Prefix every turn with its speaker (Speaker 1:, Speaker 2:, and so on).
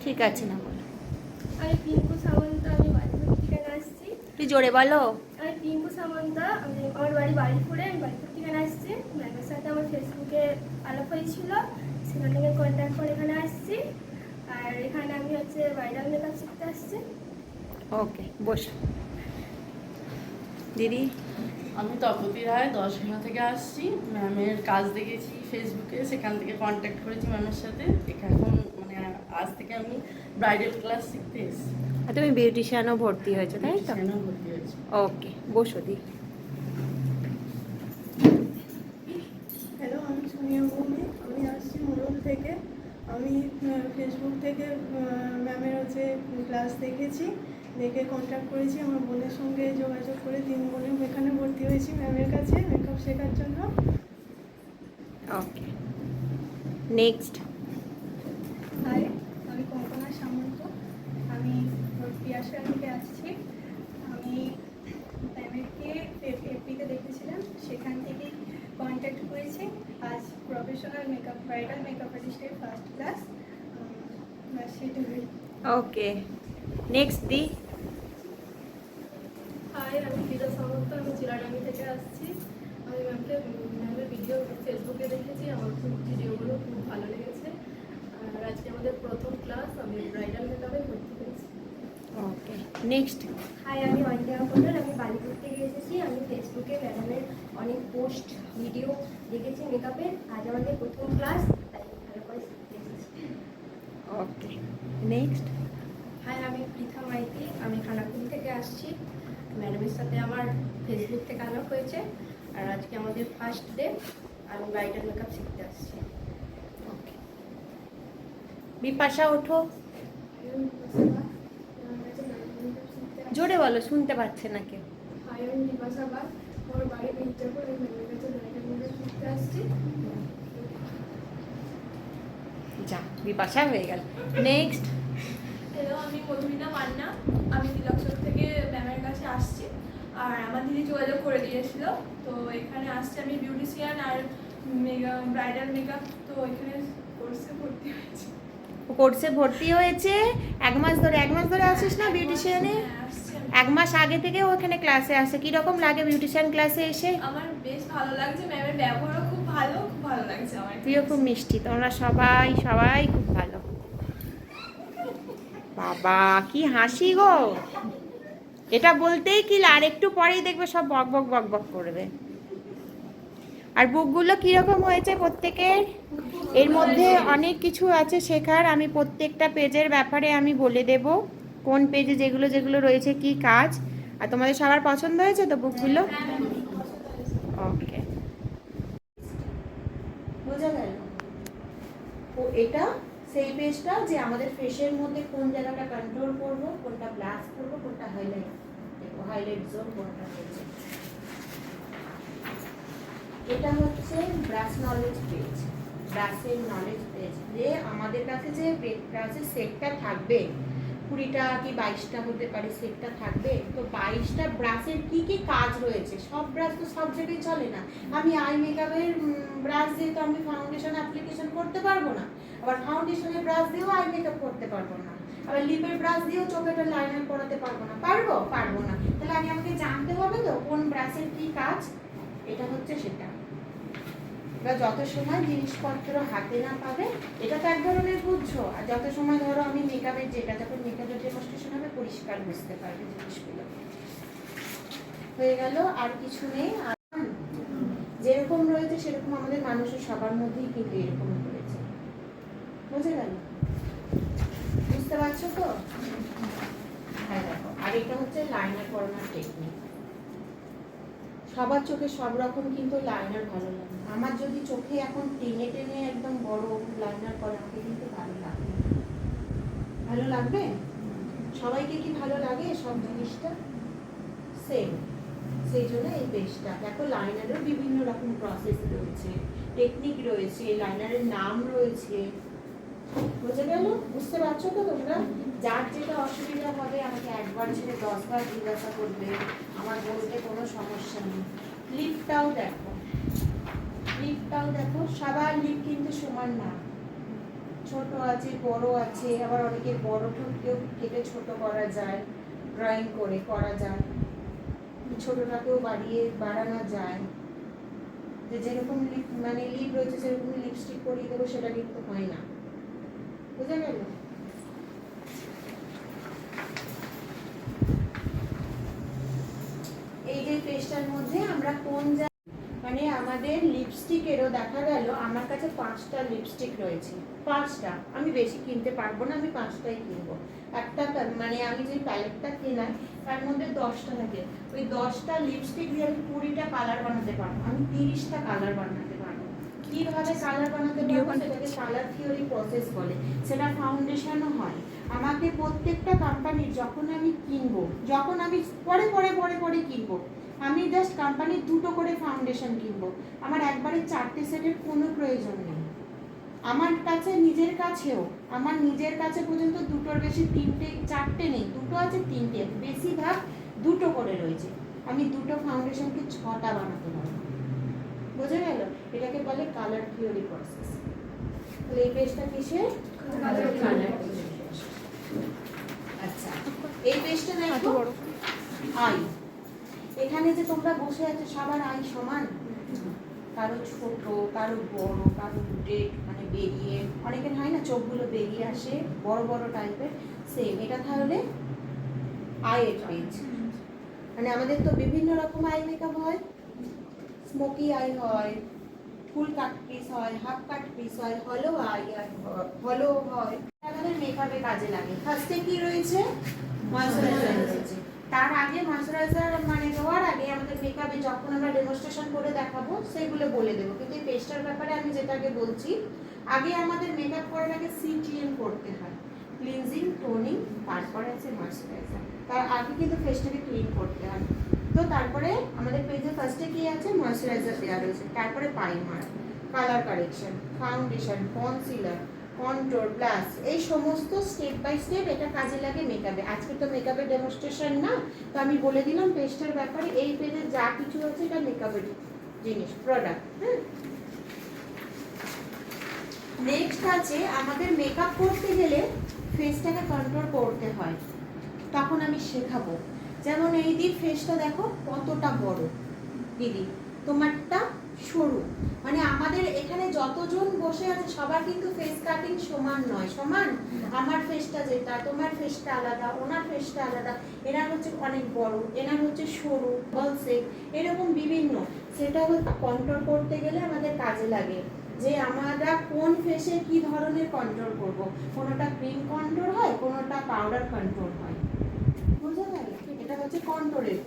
Speaker 1: ঠিক আছে না বলো।
Speaker 2: আমি পিঙ্কু সামন্ত, আমি বাড়িপুর থেকে আসছি।
Speaker 1: তুই জোরে বলো।
Speaker 2: আমি পিঙ্কু সামন্ত, আমার বাড়ি বাড়িপুরে, আমি বাড়িপুর থেকে আসছি। ম্যামের সাথে আমার ফেসবুকে আলাপ হয়েছিল, সেখান থেকে কন্ট্যাক্ট করে এখানে আসছি। আর এখানে আমি হচ্ছে ব্রাইডাল মেকআপ শিখতে আসছি।
Speaker 1: ওকে, বসো। দিদি?
Speaker 3: আমি তপতি রায় 10 থেকে আসছি। ম্যামের কাজ দেখেছি ফেসবুকে, সেখান থেকে কন্ট্যাক্ট করেছি ম্যামের সাথে। এখন মানে আজ থেকে আমি ব্রাইডাল ক্লাস শিখতে এসেছি।
Speaker 1: আর তুমি বিউটিশিয়ানও ভর্তি হয়েছো, তাই তো?
Speaker 3: সেখানেও ভর্তি হয়েছি।
Speaker 1: ওকে, বসো দি।
Speaker 4: হ্যালো, আমি সোনিয়া ভৌমিক, আমি আসছি মোড়ল থেকে। আমি ফেসবুক থেকে ম্যামের হচ্ছে ক্লাস দেখেছি, দেখে কন্ট্যাক্ট করেছি। আমার বোনের সঙ্গে যোগাযোগ করে 3 বোনে এখানে ভর্তি হয়েছি ম্যামের কাছে মেকআপ শেখার জন্য।
Speaker 1: ওকে, নেক্সট।
Speaker 2: হাই, আমি কল্পনা সামন্ত, আমি পিয়াসা থেকে আসছি। আমি ম্যামেরকে এফবিতে দেখেছিলাম, সেখান থেকেই কন্ট্যাক্ট করেছি। আজ প্রফেশনাল মেকআপ ব্রাইডাল মেকআপ আর্টিস্টের ফার্স্ট ক্লাস, সেটাই।
Speaker 1: ওকে, নেক্সট দি।
Speaker 2: হাই, আমি ফিরোজ সামন্ত, আমি চিরাডাঙ্গি থেকে আসছি। আমি ম্যামের ভিডিও ফেসবুকে দেখেছি, আমার খুব ভিডিওগুলো খুব ভালো লেগেছে। আর আজকে আমাদের প্রথম ক্লাস, আমি ব্রাইডাল মেকআপে ভর্তি করেছি।
Speaker 1: ওকে, নেক্সট।
Speaker 5: হাই, আমি অনিতা কন্ডল, আমি বালিপুর থেকে এসেছি। আমি ফেসবুকে ম্যাডামের অনেক পোস্ট ভিডিও দেখেছি মেকআপের। আজ আমাদের প্রথম ক্লাস, তাই ভালো করে শিখতে এসেছি।
Speaker 1: ওকে, নেক্সট।
Speaker 5: হাই, আমি পৃথা মাইতি, আমি খানাকুল থেকে আসছি। ম্যাডামের সাথে আমার ফেসবুক থেকে আলাপ হয়েছে, আর আজকে আমাদের ফার্স্ট ডে। আমি ব্রাইডাল মেকআপ শিখতে আসছি।
Speaker 1: ওকে, বিপাশা ওঠো। জোরে বলো, শুনতে পাচ্ছে না কেউ।
Speaker 2: হাই, আমি বিপাশা বাগ, আমার বাড়ি মির্জাপুর, আমি ম্যামের কাছে ব্রাইডাল মেকআপ শিখতে আসছি।
Speaker 1: যা, বিপাশা হয়ে গেল। নেক্সট।
Speaker 6: হ্যালো, আমি মধুমিতা মান্না, আমি তিলকচক থেকে ম্যামের কাছে আসছি। আর আমার দিদি যোগাযোগ করে দিয়েছিল, তো এখানে আসছি আমি বিউটিশিয়ান আর ব্রাইডাল মেকআপ, তো এখানে কোর্সে ভর্তি হয়েছি।
Speaker 1: কোর্সে ভর্তি হয়েছে 1 মাস ধরে। 1 মাস ধরে আসিস না বিউটিশিয়ানে?
Speaker 6: হ্যাঁ, আসছি আমি।
Speaker 1: 1 মাস আগে থেকে ওখানে ক্লাসে আসে। কিরকম লাগে বিউটিশিয়ান ক্লাসে এসে?
Speaker 6: আমার বেশ ভালো লাগছে, ম্যামের ব্যবহারও খুব ভালো, খুব ভালো লাগছে আমার।
Speaker 1: তুইও খুব মিষ্টি, তোমরা সবাই সবাই খুব ভালো। বাবা কি হাসি গো! এটা বলতেই কি, আর একটু পরেই দেখবে সব বক বক বক বক করবে। আর বুকগুলো কীরকম হয়েছে প্রত্যেকের? এর মধ্যে অনেক কিছু আছে শেখার। আমি প্রত্যেকটা পেজের ব্যাপারে আমি বলে দেব, কোন পেজে যেগুলো যেগুলো রয়েছে কি কাজ। আর তোমাদের সবার পছন্দ হয়েছে তো বুকগুলো? ওকে, বোঝা গেল? ও এটা সেই পেজটা যে আমাদের ফেসের মধ্যে কোন জায়গাটা কন্ট্রোল করব, কোনটা ব্লাশ করব, কোনটা হাইলাইট দেখো, হাইলাইট জোন কোনটা হয়েছে। এটা হচ্ছে ব্রাশ নলেজ পেজ, ব্রাশের নলেজ পেজ। যে আমাদের কাছে যে ব্রাশের সেটটা থাকবে 20টা কি 22টা হতে পারে সেটটা থাকবে, তো 22টা ব্রাশের কি কি কাজ রয়েছে। সব ব্রাশ তো সব জায়গায় চলে না। আমি আই মেকআপের ব্রাশ দিয়ে তো আমি ফাউন্ডেশন অ্যাপ্লিকেশন করতে পারবো না, আবার ফাউন্ডেশনের ব্রাশ দিয়েও আই মেকআপ করতে পারবো না, আবার লিপের ব্রাশ দিয়েও চোখেটা লাইনার করাতে পারবো না। পারবো না। তাহলে আগে আমাকে জানতে হবে তো কোন ব্রাশের কি কাজ। এটা হচ্ছে সেটা। বা যত সময় জিনিসপত্র হাতে না পাবে, এটা তো এক ধরনের বুঝছো। আর যত সময় ধরো আমি মেকআপের যেটা, যখন মেকআপের ডেমনস্ট্রেশন হবে পরিষ্কার বুঝতে পারবে জিনিসগুলো। হয়ে গেল, আর কিছু নেই। আর যেরকম রয়েছে সেরকম আমাদের মানুষের সবার মধ্যেই কিন্তু এরকম রয়েছে। বুঝে গেল? বুঝতে পারছো তো? হ্যাঁ, দেখো। আর এটা হচ্ছে লাইনার করানোর টেকনিক। সবার চোখে সব রকম কিন্তু লাইনার ভালো লাগে। আমার যদি চোখে এখন টেনে টেনে একদম বড় লাইনার করে, আমাকে কিন্তু ভালো লাগবে। ভালো লাগবে? সবাইকে কি ভালো লাগে সব জিনিসটা? সেম। সেই জন্য এই পেজটা দেখো, লাইনারের বিভিন্ন রকম প্রসেস রয়েছে, টেকনিক রয়েছে, লাইনারের নাম রয়েছে। বুঝে গেল? বুঝতে পারছো তো তোমরা? যার যেটা অসুবিধা হবে আমাকে একবার ছেড়ে 10 বার জিজ্ঞাসা করবে, আমার বলতে কোনো সমস্যা নেই। লিপটাও দেখো, লিপটাও দেখো। সবার লিপ কিন্তু সমান না। ছোট আছে, বড় আছে, আবার অনেকের বড় ঠোঁটকেও কেটে ছোট করা যায়, ড্রয়িং করে করা যায়, ছোটটাকেও বাড়ানো যায়। যে যেরকম লিপ মানে লিপ রয়েছে সেরকম লিপস্টিক করিয়ে দেবো সেটা কিন্তু হয় না, বুঝা গেল? এই যে পেজটার মধ্যে আমরা কোন মানে আমাদের লিপস্টিকেরও দেখা গেল আমার কাছে 5টা লিপস্টিক রয়েছে, 5টা, আমি বেশি কিনতে পারবো না, আমি 5টাই কিনবো। একটা মানে আমি যে প্যালেটটা কিনাই তার মধ্যে 10টা থাকে, ওই 10টা লিপস্টিক দিয়ে আমি 20টা কালার বানাতে পারবো, আমি 30টা কালার বানাতে পারবো। কিভাবে কালার বানাতে পারবো সেটাকে কালার থিওরি প্রসেস বলে, সেটা ফাউন্ডেশনও হয়। আমাকে প্রত্যেকটা কোম্পানির যখন আমি কিনবো, যখন আমি পরে পরে পরে পরে কিনবো, আমি জাস্ট কোম্পানির 2টো করে ফাউন্ডেশন কিনবো, আমার একবারে 4টে সেটের কোনো প্রয়োজন নেই। আমার কাছে নিজের কাছে পর্যন্ত 2টোর বেশি 3টে 4টে নেই, 2টো আছে 3টে, বেশিরভাগ 2টো করে রয়েছে। আমি 2টো ফাউন্ডেশনকে 6টা বানাতে পারবো, বোঝা গেল? এটাকে বলে কালার থিওরি প্রসেস। তাহলে এই পেজটা কিসে? Colour theory. আচ্ছা, এই পেজটা দেখো আই। এখানে যে তোমরা বসে আছো সবার আই সমান, কারো ছোট, কারো বড়, কারো ডেট মানে বেরিয়ে, অনেকের হয় না চোখগুলো বেরিয়ে আসে বড় বড় টাইপের, সেম এটা তাহলে আইয়ের পেজ। মানে আমাদের তো বিভিন্ন রকম আই মেকআপ হয়, স্মোকি আই হয়, ফুল কাট পিস হয়, হাফ কাট পিস হয়, হলো আই হলো হয়, আমাদের মেকআপে কাজে লাগে। ফার্স্টে কি রয়েছে? ময়শ্চারাইজার রয়েছে। তার আগে ময়শ্চারাইজার মানে দেওয়ার আগে আমাদের মেকআপে যখন আমরা ডেমনস্ট্রেশন করে দেখাবো সেগুলো বলে দেবো, কিন্তু এই পেজটার ব্যাপারে আমি যেটাকে বলছি, আগে আমাদের মেকআপ করার আগে CTM করতে হয়, ক্লিনজিং, টোনিং, তারপরে আছে ময়শ্চারাইজার। তার আগে কিন্তু ফেসটাকে ক্লিন করতে হয়। তো তারপরে আমাদের পেজে ফার্স্টে কি আছে? ময়শ্চারাইজার দেওয়া রয়েছে, তারপরে primer, colour correction, foundation, concealer, control, blush, এই সমস্ত স্টেপ বাই স্টেপ এটা কাজে লাগে মেকআপে। আজকে তো মেকআপের ডেমনস্ট্রেশন না, তো আমি বলে দিলাম পেজটার ব্যাপারে। এই পেজে যা কিছু আছে এটা মেকআপের জিনিস, প্রোডাক্ট। হ্যাঁ, নেক্সট আছে আমাদের মেকআপ করতে গেলে ফেসটাকে কন্ট্রোল করতে হয়, তখন আমি শেখাবো। যেমন এই দিক ফেসটা দেখো কতটা বড়, দিদি তোমারটা সরু, মানে আমাদের এখানে যতজন বসে আছে সবার কিন্তু ফেস কাটিং সমান নয়। সমান আমার ফেসটা যেটা, তোমার ফেসটা আলাদা, ওনার ফেসটা আলাদা, এনার হচ্ছে অনেক বড়, এনার হচ্ছে সরু, বলসে, এরকম বিভিন্ন। সেটা কন্ট্রোল করতে গেলে আমাদের কাজে লাগে যে আমরা কোন ফেসে কি ধরনের কন্ট্রোল করব। কোনোটা ক্রিম কন্ট্রোল হয়, কোনোটা পাউডার কন্ট্রোল হয়, বুঝা গেল? এটা হচ্ছে কন্ট্রোলের।